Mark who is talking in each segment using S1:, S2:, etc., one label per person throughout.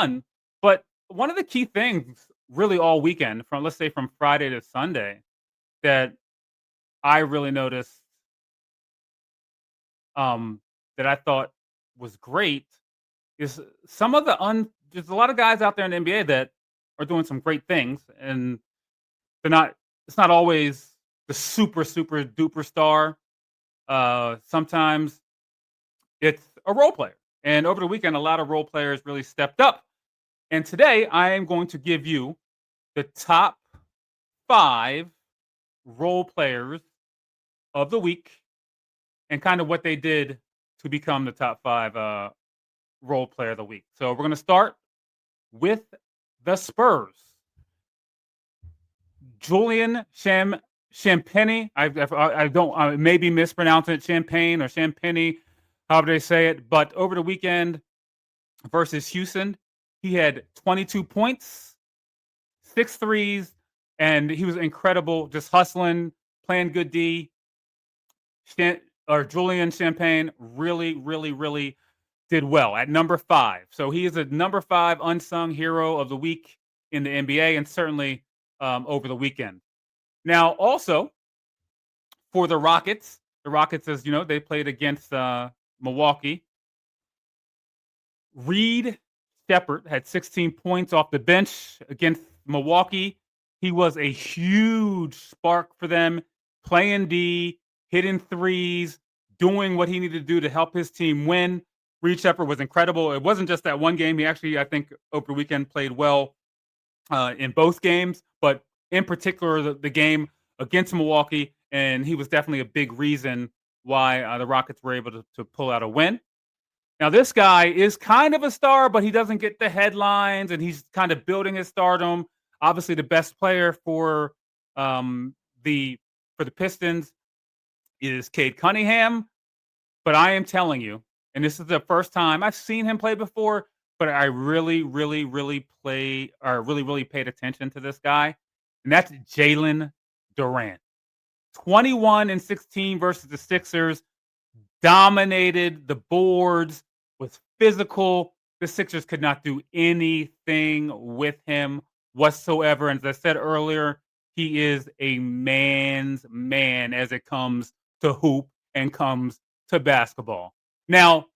S1: fun. But one of the key things really all weekend from, let's say, from Friday to Sunday that I really noticed, um, that I thought was great is some of there's a lot of guys out there in the NBA that are doing some great things, and they're not it's not always the super duper star. Sometimes it's a role player. And over the weekend, a lot of role players really stepped up. And today, I am going to give you the top 5 role players of the week and kind of what they did to become the top 5 role player of the week. So we're going to start with the Spurs. Julian Champagnie. I don't, I may be mispronouncing it, Champagne or Champagnie, however they say it. But over the weekend versus Houston, he had 22 points, 6 threes, and he was incredible, just hustling, playing good D. Julian Champagne really did well at number 5. So he is a number 5 unsung hero of the week in the NBA, and certainly over the weekend. Now, also for the Rockets, as you know, they played against Milwaukee. Sheppard had 16 points off the bench against Milwaukee. He was a huge spark for them, playing D, hitting threes, doing what he needed to do to help his team win. Sheppard was incredible. It wasn't just that one game. He actually, I think, over the weekend played well in both games, but in particular, the game against Milwaukee, and he was definitely a big reason why the Rockets were able to pull out a win. Now, this guy is kind of a star, but he doesn't get the headlines, and he's kind of building his stardom. Obviously, the best player for the Pistons is Cade Cunningham, but I am telling you, and this is the first time I've seen him play before, but I really paid attention to this guy, and that's Jalen Duren. 21 and 16 versus the Sixers, dominated the boards, was physical. The Sixers could not do anything with him whatsoever. And as I said earlier, he is a man's man as it comes to hoop and comes to basketball. Now,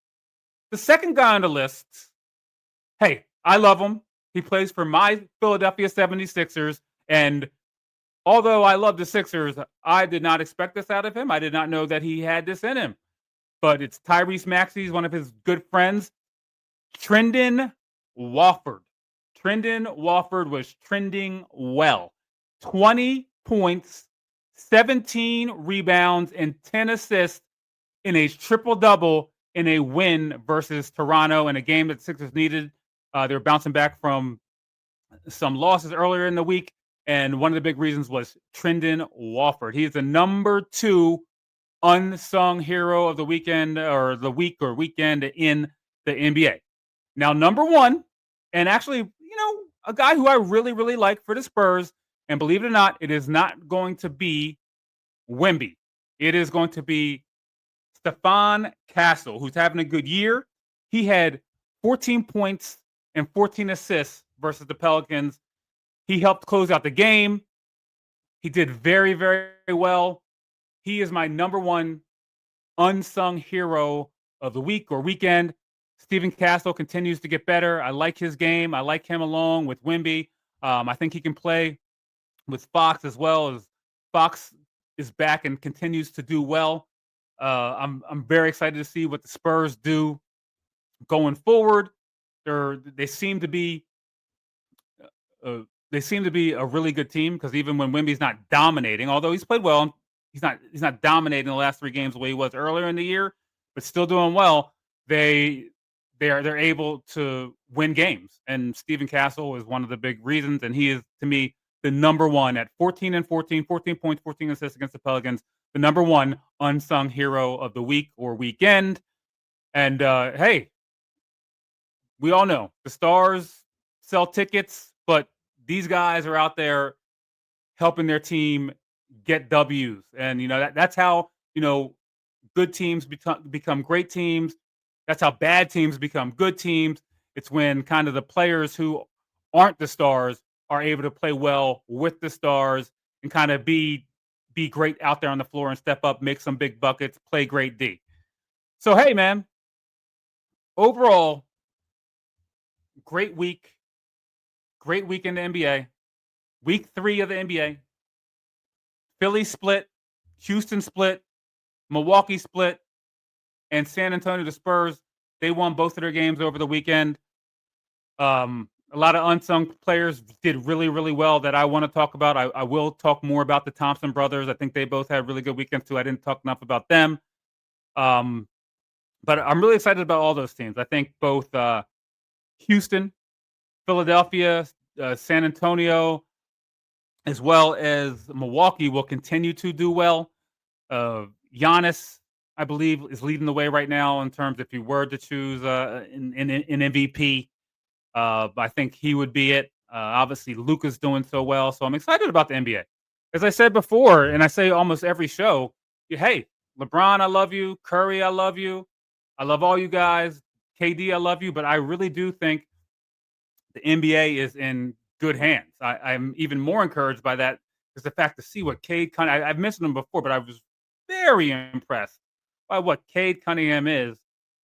S1: the second guy on the list, hey, I love him. He plays for my Philadelphia 76ers. And although I love the Sixers, I did not expect this out of him. I did not know that he had this in him. But it's Tyrese Maxey's one of his good friends, Trendon Watford. Trendon Watford was trending well. 20 points, 17 rebounds, and 10 assists in a triple-double in a win versus Toronto in a game that Sixers needed. They were bouncing back from some losses earlier in the week, and one of the big reasons was Trendon Watford. He is the number 2 unsung hero of the weekend or the week or weekend in the NBA. Now, number 1, and actually, a guy who I really like for the Spurs, and believe it or not, it is not going to be Wemby. It is going to be Stephon Castle, who's having a good year. He had 14 points and 14 assists versus the Pelicans. He helped close out the game. He did very well. He is my number 1 unsung hero of the week or weekend. Steven Castle continues to get better. I like his game. I like him along with Wemby. I think he can play with Fox as well, as Fox is back and continues to do well. I'm very excited to see what the Spurs do going forward. They seem to be a really good team, because even when Wemby's not dominating, although he's played well, he's not dominating the last 3 games the way he was earlier in the year, but still doing well. They're able to win games, and Steven Castle is one of the big reasons, and he is, to me, the number 1 at 14 and 14 points, 14 assists against the Pelicans, the number 1 unsung hero of the week or weekend. And hey, we all know the stars sell tickets, but these guys are out there helping their team get W's. And, that's how, good teams become great teams. That's how bad teams become good teams, It's when kind of the players who aren't the stars are able to play well with the stars and kind of be great out there on the floor and step up, make some big buckets, play great D. So hey, man, overall, great week, great week in the NBA. Week 3 of the NBA. Philly split, Houston split, Milwaukee split, and San Antonio, the Spurs, they won both of their games over the weekend. A lot of unsung players did really, really well that I want to talk about. I will talk more about the Thompson brothers. I think they both had really good weekends too. I didn't talk enough about them. But I'm really excited about all those teams. I think both Houston, Philadelphia, San Antonio, as well as Milwaukee will continue to do well. Giannis, I believe, is leading the way right now in terms if you were to choose an MVP. I think he would be it. Obviously, Luka's doing so well, so I'm excited about the NBA. As I said before, and I say almost every show, hey, LeBron, I love you. Curry, I love you. I love all you guys. KD, I love you. But I really do think the NBA is in good hands. I'm even more encouraged by that because the fact to see what Cade Cunningham, I've mentioned him before, but I was very impressed by what Cade Cunningham is.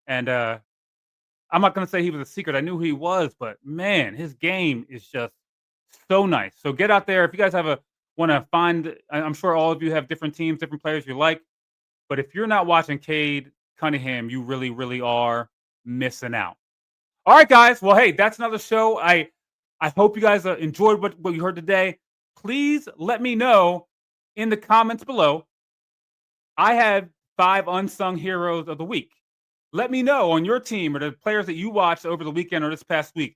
S1: And I'm not going to say he was a secret. I knew who he was, but man, his game is just so nice. So get out there. If you guys want to find, I'm sure all of you have different teams, different players you like. But if you're not watching Cade Cunningham, you really, really are missing out. All right, guys. Well, hey, that's another show. I hope you guys enjoyed what you heard today. Please let me know in the comments below. I have 5 unsung heroes of the week. Let me know on your team or the players that you watched over the weekend or this past week.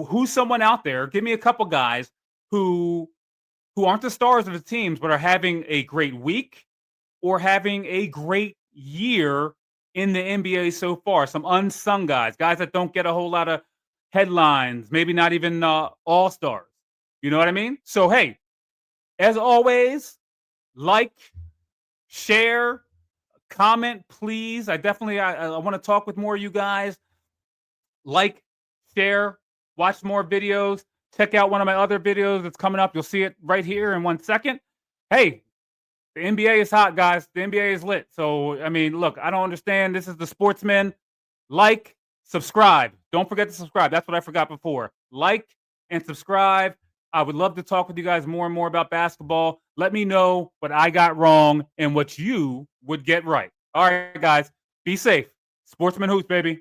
S1: Who's someone out there? Give me a couple guys who aren't the stars of the teams, but are having a great week or having a great year in the NBA so far. Some unsung guys that don't get a whole lot of headlines, maybe not even all-stars. You know what I mean? So, hey, as always, like, share, comment, please. I want to talk with more of you guys. Like, share, watch more videos. Check out one of my other videos that's coming up. You'll see it right here in 1 second. Hey, the NBA is hot, guys. The NBA is lit. So, I mean, look, I don't understand. This is the Sportsmen. Like, subscribe. Don't forget to subscribe. That's what I forgot before. Like and subscribe. I would love to talk with you guys more and more about basketball. Let me know what I got wrong and what you would get right. All right, guys. Be safe. Sportsmen Hoops, baby.